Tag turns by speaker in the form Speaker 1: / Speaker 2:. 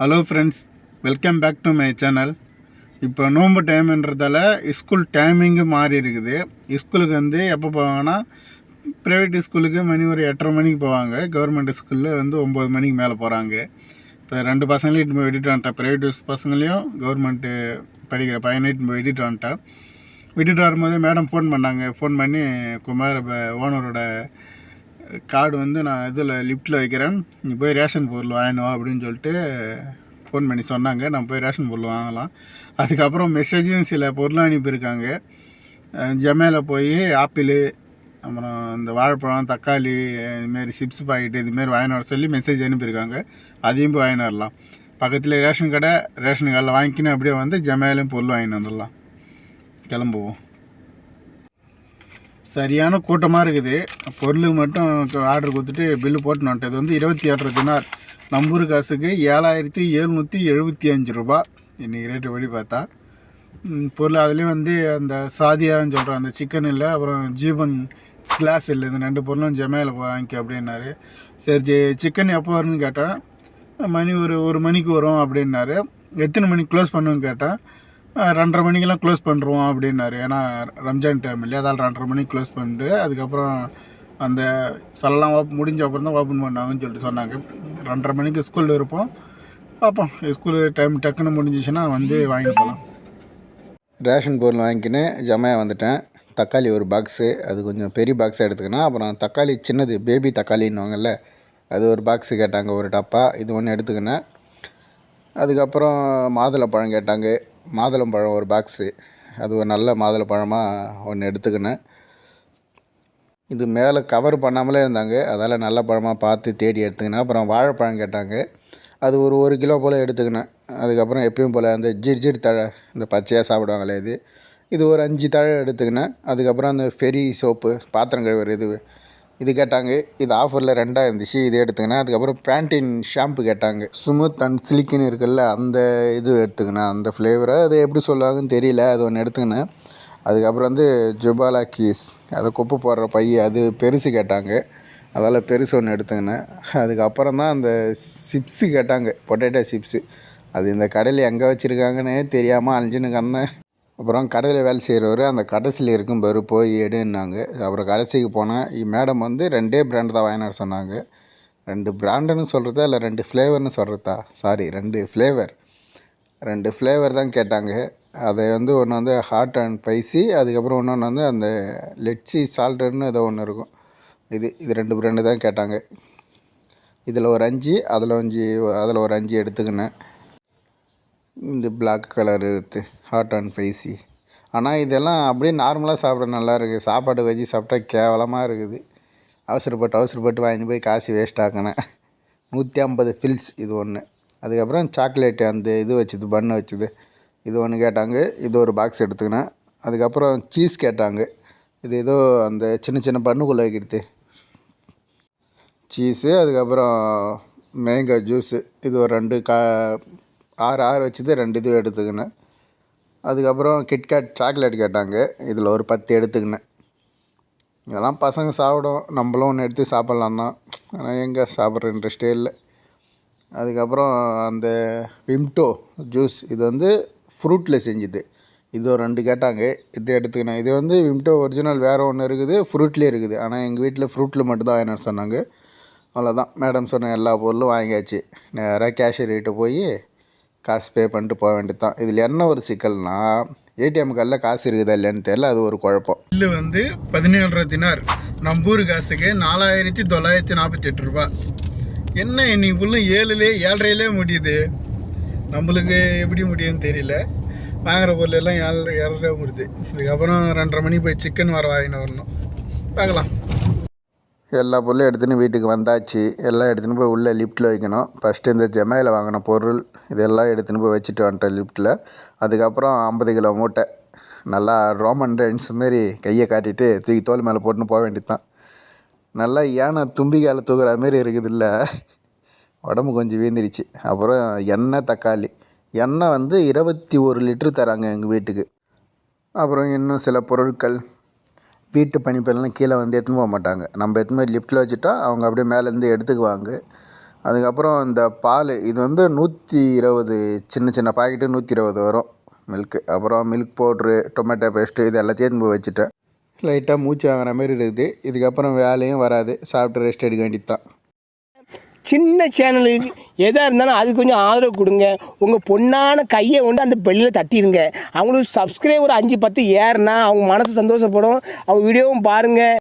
Speaker 1: Hello friends, welcome back to my channel. இப்போ நோம்பு டைம்ன்றதால school timing மாறி இருக்குது. ஸ்கூலுக்கு வந்து எப்போ போவாங்கன்னா, ப்ரைவேட் ஸ்கூலுக்கு மணி ஒரு 8:30 மணிக்கு போவாங்க. கவர்மெண்ட் ஸ்கூலில் வந்து 9 மணிக்கு மேலே போகிறாங்க. இப்போ 2 பசங்களையும் இட்டு போய் விட்டுட்டு வந்துட்டேன். ப்ரைவேட் பசங்களையும் கவர்மெண்ட்டு படிக்கிற பையனை இட்டு போய் விட்டுட்டு வந்துட்டேன். விட்டுட்டு வரும்போது மேடம் ஃபோன் பண்ணாங்க. ஃபோன் பண்ணி, குமார் ஓனரோட கார்டு வந்து நான் இதில் லிஃப்ட்டில் வைக்கிறேன், நீ போய் ரேஷன் பொருள் வாங்கினு வா அப்படின்னு சொல்லிட்டு ஃபோன் பண்ணி சொன்னாங்க. நம்ம போய் ரேஷன் பொருள் வாங்கலாம். அதுக்கப்புறம் மெசேஜும் சில பொருளும் அனுப்பியிருக்காங்க. ஜொமேட்டோவில் போய் ஆப்பிள், அப்புறம் இந்த வாழைப்பழம், தக்காளி, இதுமாரி சிப்ஸ் பாக்கெட்டு இதுமாரி வாங்கினு வர சொல்லி மெசேஜ் அனுப்பியிருக்காங்க. அதையும் போய் வாங்கினு வரலாம். பக்கத்தில் ரேஷன் கடையில் வாங்கிக்கின்னு அப்படியே வந்து ஜொமேட்டோலையும் பொருள் வாங்கிட்டு வந்துடலாம். கிளம்புவோம். சரியான கூட்டமாக இருக்குது. பொருளுக்கு மட்டும் ஆர்டர் கொடுத்துட்டு பில்லு போட்டுன்னு வந்துட்டு. இது வந்து 27 தினார், நம்பூர் காசுக்கு 7775 ரூபா இன்றைக்கி ரேட்டு படி பார்த்தா. பொருள் அதுலேயும் வந்து அந்த சாதியான்னு சொல்கிறோம், அந்த சிக்கன் இல்லை, அப்புறம் ஜீவன் கிளாஸ் இல்லை, இந்த 2 பொருளும் ஜொமேட்டோவில் வாங்கிக்க அப்படின்னாரு. சரி, சிக்கன் எப்போ வரும்னு கேட்டேன். மணி ஒரு மணிக்கு வரும் அப்படின்னாரு. எத்தனை மணிக்கு க்ளோஸ் பண்ணுன்னு கேட்டேன். 2:30 மணிக்கெல்லாம் க்ளோஸ் பண்ணுறோம் அப்படின்னாரு. ஏன்னா ரம்ஜான் டைம் இல்லையா, அதால் 2:30 மணிக்கு க்ளோஸ் பண்ணிட்டு அதுக்கப்புறம் அந்த சலெல்லாம் முடிஞ்ச அப்புறம் தான் ஓப்பன் பண்ணாங்கன்னு சொல்லிட்டு சொன்னாங்க. 2:30 மணிக்கு ஸ்கூலில் இருப்போம். பார்ப்போம், ஸ்கூலு டைம் டக்குன்னு முடிஞ்சிச்சுன்னா வந்து வாங்கிட்டு போகலாம். ரேஷன் பொருள் வாங்கிக்கின்னு ஜமையாக வந்துட்டேன். தக்காளி ஒரு பாக்ஸு, அது கொஞ்சம் பெரிய பாக்ஸாக எடுத்துக்கினேன். அப்புறம் தக்காளி சின்னது பேபி தக்காளின்னுவாங்கல்ல, அது ஒரு பாக்ஸு கேட்டாங்க, ஒரு டப்பா, இது ஒன்று எடுத்துக்கினேன். அதுக்கப்புறம் மாதுளப்பழம் கேட்டாங்க, மாதுளம்பழம் ஒரு பாக்ஸு, அது ஒரு நல்ல மாதுளப்பழமாக ஒன்று எடுத்துக்கினேன். இது மேலே கவர் பண்ணாமலே இருந்தாங்க, அதால் நல்ல பழமாக பார்த்து தேடி எடுத்துக்கினேன். அப்புறம் வாழைப்பழம் கேட்டாங்க, அது ஒரு கிலோ போல் எடுத்துக்கினேன். அதுக்கப்புறம் எப்பயும் போல் அந்த ஜிர்ஜிர் தழை, இந்த பச்சையாக சாப்பிடுவாங்களே, இது ஒரு 5 தழை எடுத்துக்கினேன். அதுக்கப்புறம் அந்த ஃபெரி சோப்பு, பாத்திரம் கழுவுற இது கேட்டாங்க. இது ஆஃபரில் 2 இருந்துச்சு, இது எடுத்துக்கினேன். அதுக்கப்புறம் பேண்டீன் ஷாம்பு கேட்டாங்க, ஸ்மூத் அண்ட் சில்கின்னு இருக்குல்ல, அந்த இது எடுத்துக்கினேன். அந்த ஃப்ளேவரை அது எப்படி சொல்லுவாங்கன்னு தெரியல, அது ஒன்று எடுத்துக்கினேன். அதுக்கப்புறம் வந்து ஜுபாலா கீஸ், அதை குப்பை போடுற பை, அது பெருசு கேட்டாங்க, அதால் பெருசு ஒன்று எடுத்துக்கினேன். அதுக்கப்புறம் தான் அந்த சிப்ஸு கேட்டாங்க, பொட்டேட்டோ சிப்ஸு. அது இந்த கடையில் எங்கே வச்சுருக்காங்கன்னே தெரியாமல் அழிஞ்சுன்னு கந்தேன். அப்புறம் கடையில் வேலை செய்கிறவர் அந்த கடைசியில் இருக்கும் பாரு, போய் எடுன்னாங்க. அப்புறம் கடைசிக்கு போனேன். மேடம் வந்து 2 பிராண்டு தான் வாங்கினார் சொன்னாங்க. 2 பிராண்டுன்னு சொல்கிறதா இல்லை 2 ஃப்ளேவர்னு சொல்கிறதா, சாரி 2 ஃப்ளேவர் தான் கேட்டாங்க. அதை வந்து ஒன்று வந்து ஹாட் அண்ட் ஸ்பைசி, அதுக்கப்புறம் இன்னொன்று வந்து அந்த லெட்ஸி சால்ட்டுன்னு ஏதோ ஒன்று இருக்கும். இது 2 பிராண்டு தான் கேட்டாங்க. இதில் ஒரு 5, அதில் ஒரு 5 எடுத்துக்கினேன். இந்த பிளாக் கலர் இருக்குது, ஹாட் அண்ட் ஸ்பைசி. ஆனால் இதெல்லாம் அப்படியே நார்மலாக சாப்பிட நல்லா இருக்குது. சாப்பாடு வச்சு சாப்பிட்டா கேவலமாக இருக்குது. அவசரப்பட்டு வாங்கிட்டு போய் காசு வேஸ்ட் ஆக்கினேன். 150 ஃபில்ஸ் இது ஒன்று. அதுக்கப்புறம் சாக்லேட்டு அந்த இது வச்சுது, பன்னு வச்சுது, இது ஒன்று கேட்டாங்க. இது ஒரு பாக்ஸ் எடுத்துக்கினேன். அதுக்கப்புறம் சீஸ் கேட்டாங்க. இது ஏதோ அந்த சின்ன பண்ணுக்குள்ளே வைக்கிறது சீஸு. அதுக்கப்புறம் மேங்கோ ஜூஸு, இது ஒரு 2 6 வச்சுது, 2 இது எடுத்துக்கினேன். அதுக்கப்புறம் கிட்கேட் சாக்லேட் கேட்டாங்க, இதில் ஒரு 10 எடுத்துக்கினேன். இதெல்லாம் பசங்க சாப்பிடும், நம்மளும் ஒன்று எடுத்து சாப்பிட்லாம் தான், ஆனால் எங்கே சாப்பிட்ற இன்ட்ரெஸ்ட்டே இல்லை. அதுக்கப்புறம் அந்த விம்டோ ஜூஸ், இது வந்து ஃப்ரூட்டில் செஞ்சுது, இது ஒரு 2 கேட்டாங்க, இது எடுத்துக்கினேன். இது வந்து விம்டோ ஒரிஜினல் வேறு ஒன்று இருக்குது, ஃப்ரூட்லேயே இருக்குது. ஆனால் எங்கள் வீட்டில் ஃப்ரூட்டில் மட்டும்தான் வாங்கினார் சொன்னாங்க. அவ்வளோதான், மேடம் சொன்ன எல்லா பொருளும் வாங்கியாச்சு. நேராக கேஷியர்கிட்ட போய் காசு பே பண்ணிட்டு போக வேண்டியது தான். இதில் என்ன ஒரு சிக்கல்னா, ஏடிஎம் கார்டில் காசு இருக்குதா இல்லைன்னு தெரியல, அது ஒரு குழப்பம். பில்லு வந்து 17 தினார், நம்பூர் காசுக்கு 4948 ரூபா. என்ன இன்னைக்கு ஃபுல்லும் 7:30 முடியுது, நம்மளுக்கு எப்படி முடியுதுன்னு தெரியல. வாங்குகிற பொருள் எல்லாம் 7:30 முடியுது. இதுக்கப்புறம் 2:30 மணிக்கு போய் சிக்கன் வாங்கின்னு வரணும். பார்க்கலாம். எல்லா பொருளும் எடுத்துன்னு வீட்டுக்கு வந்தாச்சு. எல்லாம் எடுத்துன்னு போய் உள்ளே லிஃப்ட்டில் வைக்கணும். ஃபஸ்ட்டு இந்த ஜொமேட்டோவில் வாங்கின பொருள் இதெல்லாம் எடுத்துன்னு போய் வச்சுட்டு வந்துட்டேன் லிஃப்ட்டில். அதுக்கப்புறம் 50 கிலோ மூட்டை நல்லா ரோமன் ரெயின்ஸ் மாரி கையை காட்டிட்டு தூக்கி தோல் மேலே போட்டுன்னு போக வேண்டியது தான். நல்லா யானை தும்பிக்கால தூக்குற மாரி இருக்குது, இல்லை உடம்பு கொஞ்சம் வீந்துருச்சு. அப்புறம் தக்காளி எண்ணெய் வந்து 21 லிட்ரு தராங்க எங்கள் வீட்டுக்கு. அப்புறம் இன்னும் சில பொருட்கள், வீட்டு பணிப்பெல்லாம் கீழே வந்து எடுத்துன்னு போக மாட்டாங்க. நம்ம எடுத்துன்னு போய் லிஃப்ட்டில் வச்சுட்டா அவங்க அப்படியே மேலேருந்து எடுத்துக்குவாங்க. அதுக்கப்புறம் இந்த பால் இது வந்து 120 சின்ன சின்ன பாக்கெட்டு 120 வரும் மில்க்கு. அப்புறம் மில்க் பவுட்ரு, டொமேட்டோ பேஸ்ட்டு இது எல்லாத்தையும் எடுத்து வச்சுட்டேன். லைட்டாக மூச்சு வாங்குற மாதிரி இருக்குது. இதுக்கப்புறம் வேலையும் வராது, சாப்பிட்டு ரெஸ்ட் எடுக்க வேண்டியது தான்.
Speaker 2: சின்ன சேனலுக்கு எதாக இருந்தாலும் அது கொஞ்சம் ஆதரவு கொடுங்க. உங்கள் பொண்ணான கையை கொண்டு அந்த பெல்லில் தட்டிடுங்க. அவங்களுக்கு சப்ஸ்கிரைபர் 5-10 ஏறுனா அவங்க மனசு சந்தோஷப்படும். அவங்க வீடியோவும் பாருங்கள்.